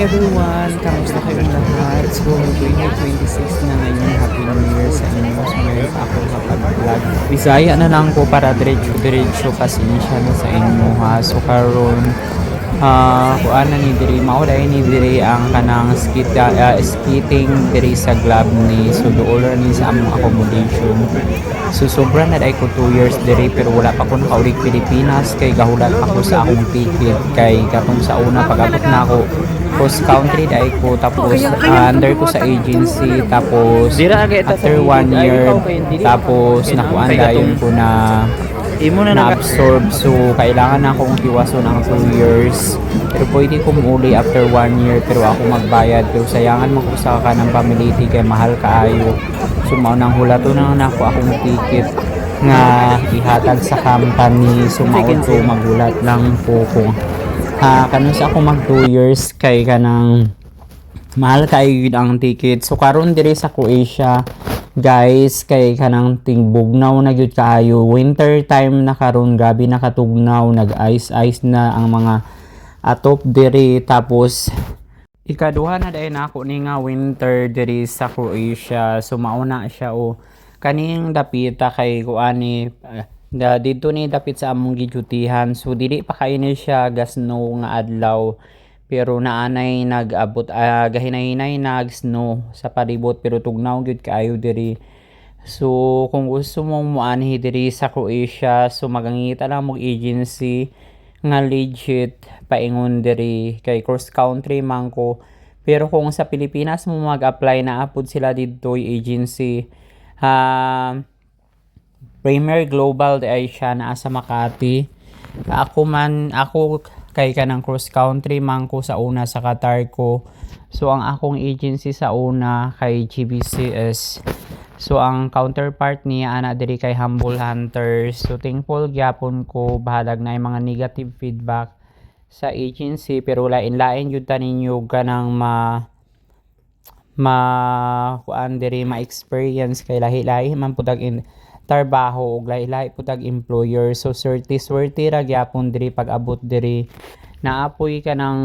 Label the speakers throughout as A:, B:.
A: everyone! Kamusta kayong lahat? So, 2026 na ngayon. Happy New Year sa inyo. So, ngayon pa ako kapag-vlog. Bisaya na lang ko para diretso pasensya na sa inyo ha. So, karon kuan na ni diri mauday ni diri ang kanang skating diri sa club ni so dool ni sa among accommodation. So sobra na dai ko 2 years diri pero wala pa ko nakaulig Pilipinas kay gahulat pa ko sa akong ticket kay katong sa una pag-abot na ako cross country dai ko tapos under ko sa agency tapos after 1 year tapos nakuan dayon ko na absorb so kailangan na akong tiwaso ng 2 years pero pwede kong uli after 1 year pero ako magbayad pero sayangan mo ko sa kanang family kay mahal kaayo so maunang hulato na ako akong ticket nga ihatag sa company so maun to magulat lang po kung kanon sa ako mag 2 years kay kanang mahal kaayo ang ticket so karon diri sa Croatia guys kay kanang tingbugnaw na gyud kaayo winter time na karon gabi nakatugnaw nag-ice na ang mga atop diri tapos ikaduha na dai na ako ni nga winter diri sa Croatia so mauna siya o kaning dapita kay kuani dito ni dapit sa among gidutihan so dili pa kay ni siya gasno nga adlaw pero naanay nag-abot gahinay-hinay nag-snow sa palibot pero tugnaw gyud kaayo diri. So kung gusto mong moanhi diri sa Croatia so magangita lang mo agency nga legit paingon diri kay cross country man ko. Pero kung sa Pilipinas mo mag-apply na apod sila didto agency Premier Global ay siya naa sa Makati. Ako kay kanang cross country man ko sa una sa Qatar ko. So ang akong agency sa una kay GBCS. So ang counterpart niya ana diri kay Humble Hunters. So thankful gyapon ko bahalag na mga negative feedback sa agency pero lain-lain jud ta ninyo kanang kuan diri ma-experience kay lahi-lahi man pud in trabaho ug lahi-lahi pud employer so swerte ra gyapon diri pag-abot diri naapoy ka ng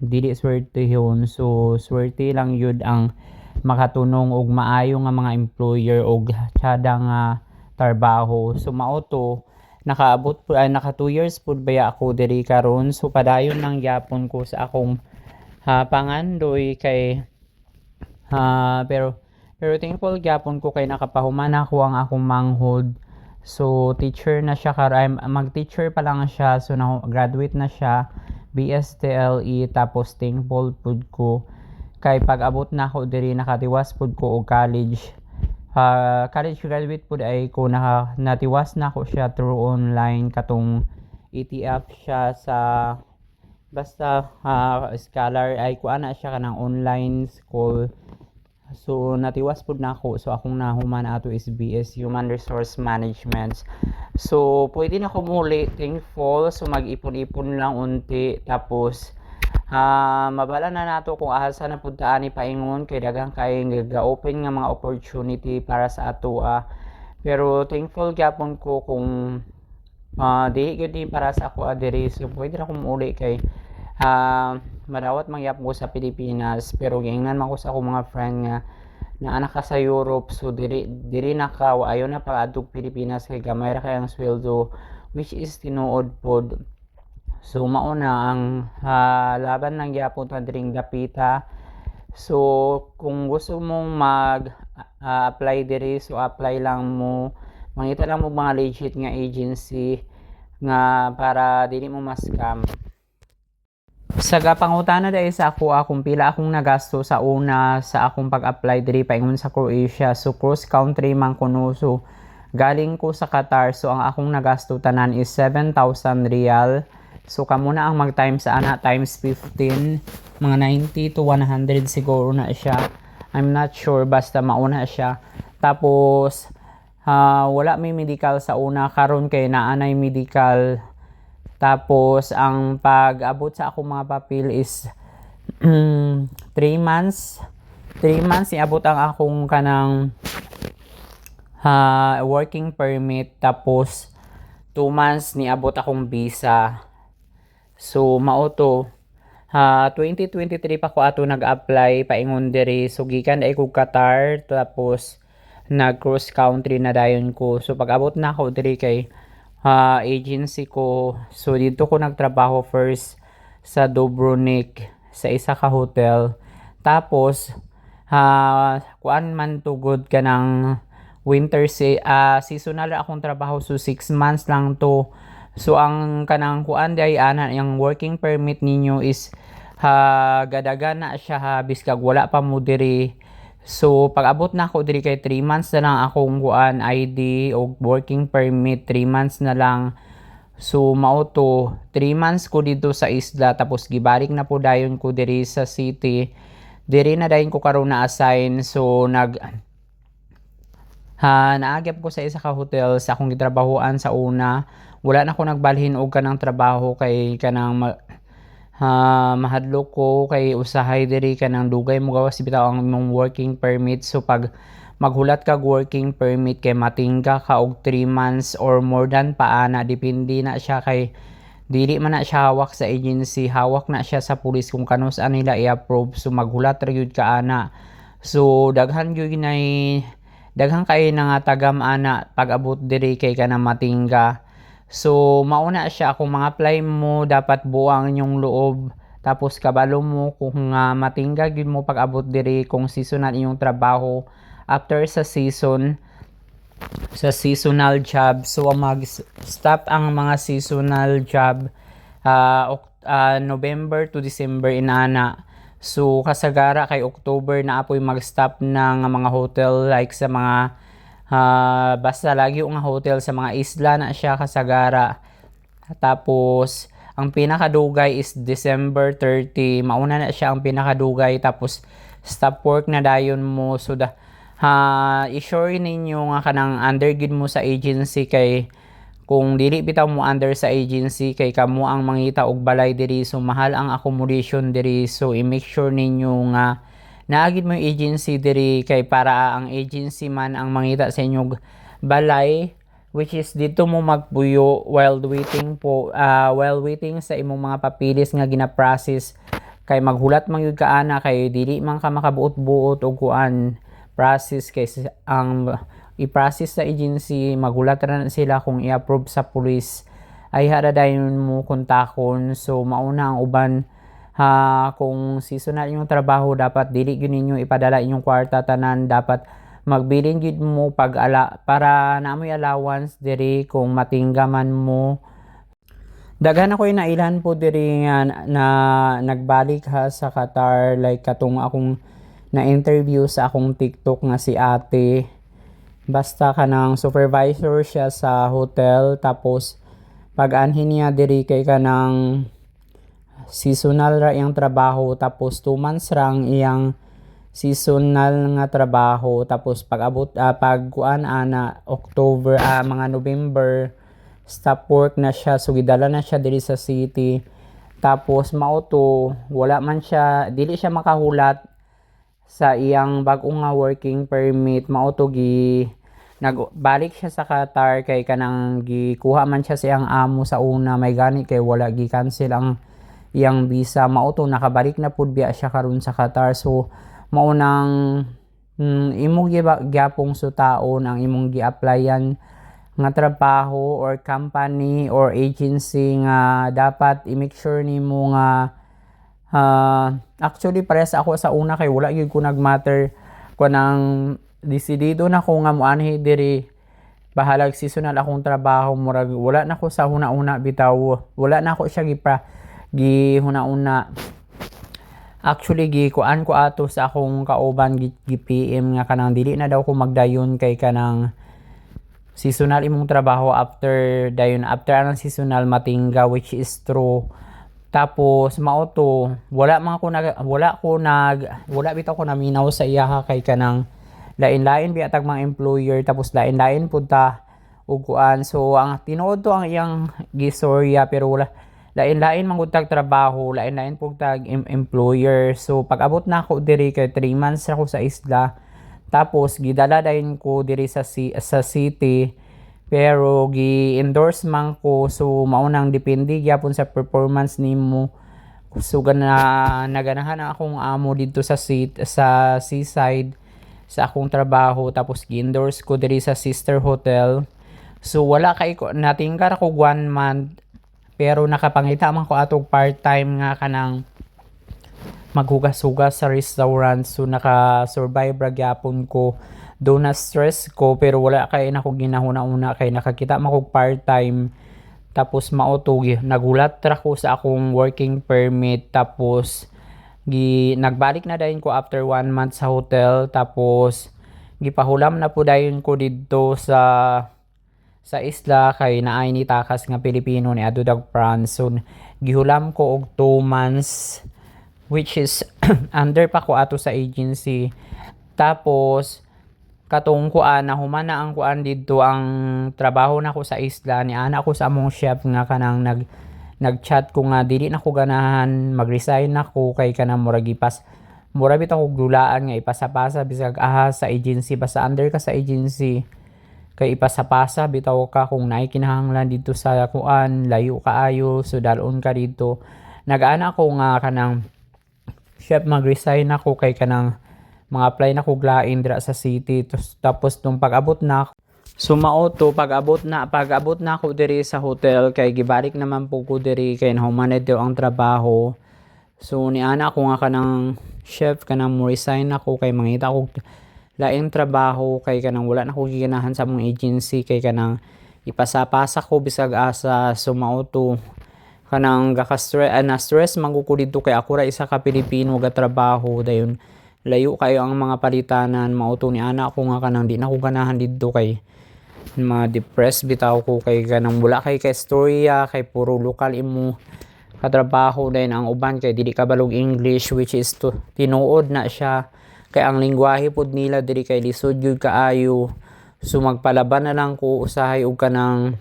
A: dili swertehon so swerte lang yun ang makatunong og maayo nga mga employer og tsada nga trabaho so mao to nakaabot po naka 2 years pud baya ako diri karon so padayon lang gyapon ko sa akong pangandoy kay pero thankful gyapon ko kay nakapahuman ako ang akong manghod. So teacher na siya mag-teacher pa lang siya so na graduate na siya BSTLE tapos thankful pud ko kay pag-abot na ako diri nakatiwas pud ko og college. College graduate pud ay ko natiwas na ako siya through online katong ETF siya sa basta scholar ay kuan na siya kanang online school. So natiwas pud na ako so akong nahuman ato SBS Human Resource Management. So pwede na ko muli thankful so mag-ipon-ipon lang unti tapos mabala na nato kung asa na pud ta ani paingon kay daghang kay ga-open nga mga opportunity para sa ato pero thankful gyapon ko kung dili gyud ni para sa ako diri so pwede na ko muli kay madawat mangyap ko sa Pilipinas pero giingnan man ko sa akong mga friend nga na anak ka sa Europe so diri na ka ayo na pa adtog Pilipinas kay gamay ra kay ang sweldo which is tinuod pod so mao na ang laban lang gyapon ta diring dapita so kung gusto mong apply diri so apply lang mo mangita lang mo mga legit nga agency nga para dili mo ma-scam. Sa gapangutana dahil sa ako kung pila akong nagasto sa una sa akong pag-apply diri paingon sa Croatia so cross country man kuno so galing ko sa Qatar so ang akong nagasto tanan is 7,000 real so kamo na ang mag times ana times 15 mga 90 to 100 siguro na siya I'm not sure basta mauna siya tapos wala may medical sa una karon kay naanay medical. Tapos ang pag-abot sa akong mga papel is 3 months. 3 months iabot ang akong kanang working permit tapos 2 months niabot akong visa. So mao to 2023 pa ko ato nag-apply paingon diri, so gikan dai ko Qatar, tapos nag cross country na dayon ko. So pag abot na ako diri kay agency ko, so dito ko nagtrabaho first sa Dubrovnik sa isa ka hotel, tapos kuan man tugod ka ng winter seasonal ra akong trabaho, so 6 months lang to. So ang kanang kuan day ana yung working permit ninyo is gadagan na siya biskag wala pa mo diri. So pag abot na ako diri kay 3 months na lang akong kuan ID o working permit, 3 months na lang. So mao to 3 months ko dito sa isla, tapos gibalik na po dayon ko diri sa city. Diri na dayon ko karon na assign, so naagap ko sa isa ka hotel sa akong gitrabahoan sa una. Wala na ako nagbalhin og kanang trabaho kay kanang mahadlok ko kay usahay diri kanang dugay mo gawas bitaw ang imong working permit. So pag maghulat kag working permit kay matingga ka og 3 months or more than paana, depende na siya kay dili man na siya hawak sa agency, hawak na siya sa pulis kung kanus nila i-approve. So maghulat ra gyud ka ana. So daghan kay nga tagam ana pag abot diri kay kanang matingga. So mauna siya kung mga apply mo dapat buang inyong loob, tapos kabalo mo kung matingga gyud mo pag abot diri kung seasonal inyong trabaho. After sa seasonal job, so mag-stop ang mga seasonal job November to December inana. So kasagara kay October na apoy mag-stop ng mga hotel like sa mga basta lagi nga hotel sa mga isla na siya kasagara. Tapos ang pinakadugay is December 30, mauna na siya ang pinakadugay, tapos stop work na dayon mo. So i-sure ninyo nga kanang under gid mo sa agency, kay kung dili bitaw mo under sa agency kay kamo ang mangita og balay diri, so mahal ang accommodation diri. So i-make sure ninyo nga naagid mo yung agency diri, kay para ang agency man ang mangita sa inyong balay, which is dito mo magpuyo while waiting sa imong mga papilis nga gina-process. Kay maghulat man gyud ka ana kay dili man ka makabuot-buot og kuan process, kay ang i-process sa agency maghulat ra na sila kung i-approve sa police ay hara dayon mo kontakon. So mauna ang uban kung seasonal yung trabaho, dapat dili gyud ninyo ipadala inyong kwarta tanan, dapat magbilin gyud mo para naamoy allowance diri kung matingga man mo. Daghan ako nailan po diri nga na nagbalik sa Qatar, like katong akong na-interview sa akong TikTok nga si ate. Basta kanang supervisor siya sa hotel, tapos pag-anhin niya diri kay kanang seasonal ra iyang trabaho, tapos 2 months rang iyang seasonal nga trabaho, tapos pag abot pag kuan ana October mga November stop work na siya, so gidala na siya diri sa city. Tapos mauto wala man siya, dili siya makahulat sa iyang bag-o nga working permit, mauto nagbalik siya sa Qatar kay kanang gikuha man siya sa iyang amo sa una, may gani kay wala gi-cancel ang iyang visa, mauto nakabalik na pud biya siya karon sa Qatar. So maunang imong gyapong sutaon ang imong gi-applyan nga trabaho or company or agency nga dapat i-make sure nimo nga actually pares ako sa una kay wala gyud ko nagmatter ko nang desidido na ko nga moanhi diri bahalag seasonal akong trabaho, murag wala na ko sa huna-una bitaw, wala na ako siya gihuna-una. Actually gikuan ko ato sa akong kauban gi-PM nga kanang dili na daw ko magdayon kay kanang seasonal imong trabaho after anang seasonal matingga, which is true. Tapos mauto wala bitaw ko naminaw sa iyaha kay kanang lain-lain biya tag mga employer, tapos lain-lain pud ta ug kuan. So ang tinuod to ang iyang gisorya, pero wala lain-lain man gud tag trabaho, lain-lain pud tag employer. So pag abot na ako diri kay 3 months ako sa isla, tapos gidala dayon ko diri sa city, pero gi-endorse man ko. So maunang depende gyapon sa performance nimo So naganahan ang akong amo dito sa seaside sa akong trabaho, tapos gi-endorse ko diri sa sister hotel. So wala kay ko natingkar ko 1 month, pero nakapangita man ko atong part-time nga kanang maghugas-hugas sa restaurant. So naka-survive ra gyapon ko. Do na stress ko, pero wala kay nako ginahuna-una kay nakakita man ko part-time. Tapos mauto nagulat ra ko sa akong working permit, tapos nagbalik na dayon ko after 1 month sa hotel. Tapos gipahulam na po dayon ko dito sa isla kay naay ni takas nga Pilipino ni Adudag France. So gihulam ko og 2 months, which is under pa ko ato sa agency. Tapos katong kuan nahuman na ang kuan dito ang trabaho nako sa isla, ni ana ko sa among chef nga kanang nagchat ko nga dili na ko ganahan mag-resign nako kay kanang murag bitaw og dulaan nga ipasapasa bisag sa agency, basta under ka sa agency kay ipasapasa bitaw ka kung naay kinahanglan dito sa kuan, layo kaayo, so dalon ka dito. Nag-ana ko nga kanang chef mag-resign ako kay kanang mga apply na ko glain dira sa city. Tapos nung pag-abot na sumauto pag-abot na ako diri sa hotel kay gibalik naman po ko diri kay nahumanad daw ang trabaho. So ni ana ko nga kanang chef kanang mo resign ako kay mangita ko laing trabaho kay kanang wala na ko giganahan sa mong agency kay kanang ipasapasa ko bisag asa. Sumauto kanang na stress man ko dito kay ako ra isa ka Pilipino ga trabaho dayon layo kayo ang mga palitanan. Mauto ni ana ko nga kanang di na ko ganahan dito kay ma-depress bitaw ko kay kanang wala kay istorya kay puro lokal imo katrabaho. Then ang uban kay dili kabalog English, which is tinuod na siya kay ang lengguwahe pod nila diri kay lisod gyud kaayo. So magpalaban na lang ko usahay og kanang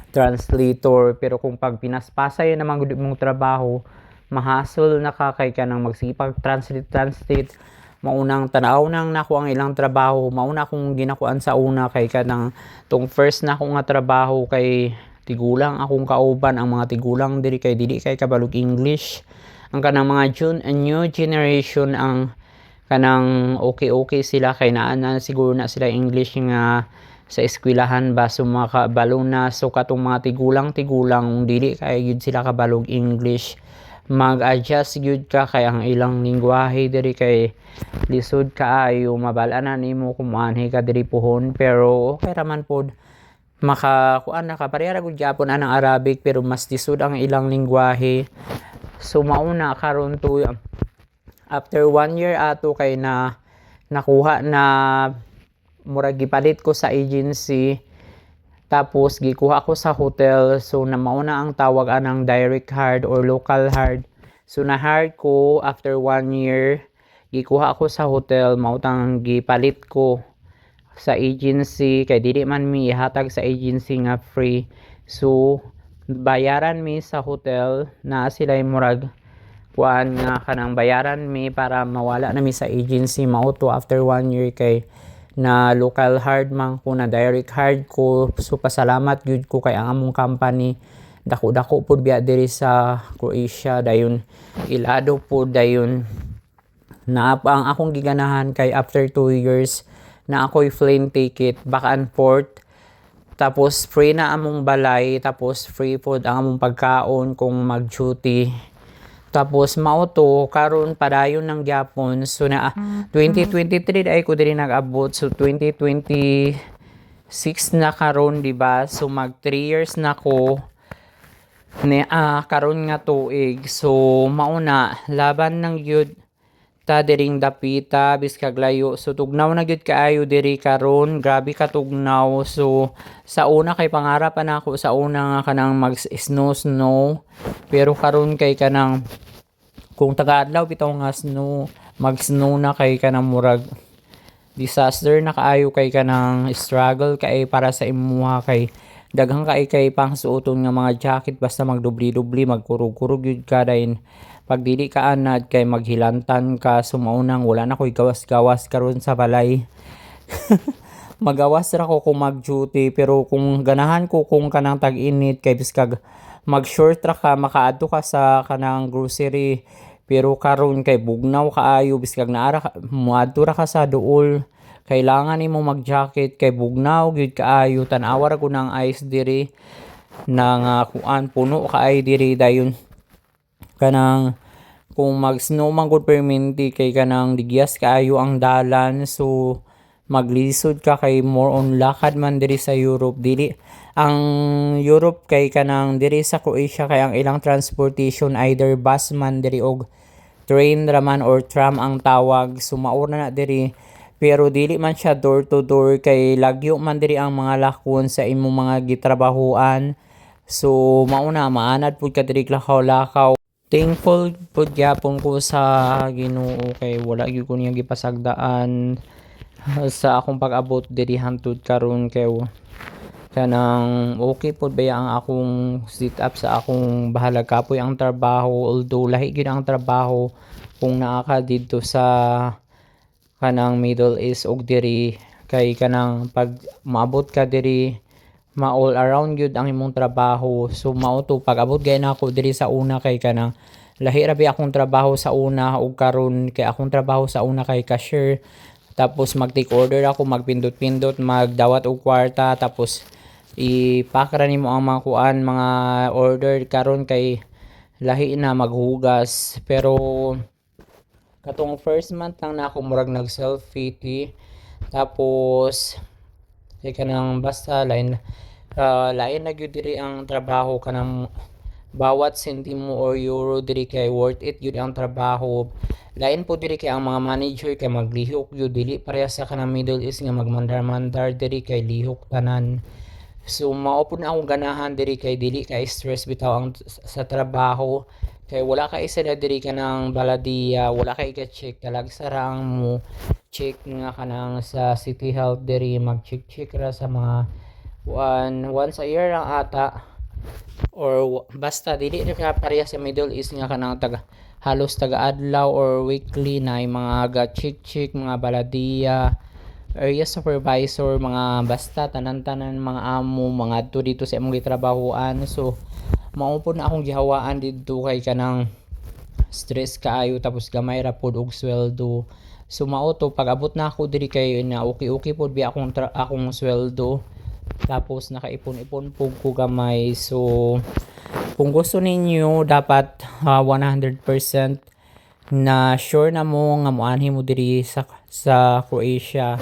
A: translator, pero kung pag pinaspasay naman gud mong trabaho mahasol na ka kay kanang magsipag translate maunang tanaw nang nako ang ilang trabaho. Mauna akong ginakuan sa una kay kanang tong first na ako nga trabaho kay tigulang akong kauban. Ang mga tigulang diri kay dili kay kabalog English. Ang kanang mga new generation ang kanang okay sila kay naa siguro na sila English nga sa eskwelahan ba, so makabalo na. So katong mga tigulang dili kay gyud sila kabalog English, mag-adjust gyud ka kay ang ilang lengguwahe diri kay lisod kaayo. Mabala na nimo kung anhi ka diri pohon, pero okay raman pod makakuan na ka pareha gud gyapon anang Arabic, pero mas lisod ang ilang lengguwahe. So mauna karon to after 1 year ato kay nakuha na murag gipalit ko sa agency, tapos gikuha ko sa hotel. So na mauna ang tawag anang direct hire or local hire. So na hire ko after 1 year, gikuha ako sa hotel, mautang gipalit ko sa agency kay dili man mi ihatag sa agency nga free. So bayaran mi sa hotel na sila murag kuan nga kanang bayaran mi para mawala na mi sa agency. Mauto after 1 year kay na local hard man ko, na direct hard ko. So pasalamat gyud ko kay ang among company dako pod biya diri sa Croatia, dayon ilado pod dayon na ang akong giganahan kay after 2 years na ako'y plane ticket back and forth, tapos free na among balay, tapos free food ang among pagkaon kung mag-duty. Tapos mauto karon padayon ng gyapon. So na 2023 ay ko diri nag-abot. So 2026 na karon, di ba? So mag 3 years na ko ni karon nga tuig. So mauna laban ng gyud ta diring dapita biskag layo. So tugnaw na gyud kaayo diri karon, grabe ka tugnaw. So sa una kay pangarap na ako sa una nga kanang mag snow, pero karon kay kanang kung taga-adlaw bitaw nga mag-snow na kay kanang murag disaster na kaayo kay kanang struggle kay para sa imuha kay daghang kay pangsuoton nga mga jacket, basta magdubli-dubli, magkurog-kurog yun ka dayon. Pag dili ka anad kay maghilantan ka. Sumaunang wala na ko'y gawas-gawas karon sa balay. Magawas ra ko kung mag-duty, pero kung ganahan ko kung kanang tag-init kay biskag mag short ra ka makaadto ka sa kanang grocery, pero karon kay bugnaw kaayo biskag naara ka moadto ra ka sa duol, kailangan nimo mag jacket kay bugnaw gyud kaayo. Tan-awa ra gud ng ice diri na kuan puno kaay diri dayon kanang kung mag snow man gud perminti kay kanang digyas kaayo ang dalan, so maglisod ka kay more on lakad man diri sa Europe. Dili ang Europe kay kanang diri sa Croatia kay ang ilang transportation either bus man diri og train raman or tram ang tawag, so mauna na diri. Pero dili man siya door to door kay lagyo man diri ang mga lakon sa imong mga gitrabahuan, so mauna maanad pud ka diri lakaw-lakaw. Thankful pud gyapon ko sa Ginoo kay wala gyud ko niya gipasagdaan sa akong pag-abot diri hangtod karon, kay kanang okay pud baya ang akong sit up sa akong bahalag kapoy ang trabaho, although lahi gyud ang trabaho kung naa ka didto sa kanang Middle East og diri, kay kanang pag maabot ka diri ma-all around gyud ang imong trabaho. So mao to pag-abot gay nako diri sa una kay kanang lahi ra bi akong trabaho sa una ug karon kay akong trabaho sa una kay cashier, tapos mag-take order ako, magpindot-pindot, magdawat og kwarta, tapos i-pack ra nimo ang mga kuan mga order. Karon kay lahi na maghugas, pero katong first month lang na ako murag nag self pity, tapos kay kanang basta lain na gyud diri ang trabaho, kanang bawat sentimo or euro diri kay worth it gyud ang trabaho. Lain po diri kay ang mga manager kay maglihok gyud, dili pareha sa kanang Middle East nga magmandar-mandar diri kay lihok tanan. So mao pud na akong ganahan diri kay dili kay stress bitaw ang sa trabaho, kay wala ka isa na diri kanang baladiya, wala kay ka-check talagsa ra ang mo check nga kanang sa city health diri, mag-check ra sa mga once a year lang ata, or basta dili na ka pareha sa Middle East nga kanang halos taga-adlaw or weekly na yung mga ga-check mga baladiya, area supervisor, mga basta tanan-tanan mga amo mga adto dito sa imong gitrabahoan. So mao po na akong gihawaan dito kay kanang stress kaayo, tapos gamay ra pod og sweldo. So mao to pag abot na ako diri kay na okay pod bi akong sweldo, tapos nakaipon-ipon po ko gamay. So kung gusto ninyo dapat 100% na sure na mo nga moanhi mo diri sa Croatia,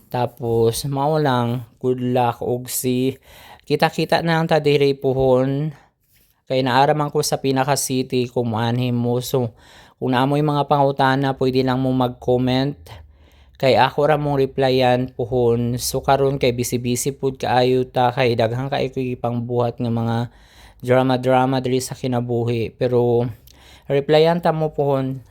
A: tapos mao lang good luck og kita-kita na lang ta diri pohon, kay naara man ko sa pinaka city kung moanhi mo. So kung naamoy mga pangutana pwede lang mo mag-comment kay ako ra mong replyan pohon. So karon kay busy pud kaayo ta kay daghang kay pangbuhat nga mga drama diri sa kinabuhi, pero replyan ta mo pohon.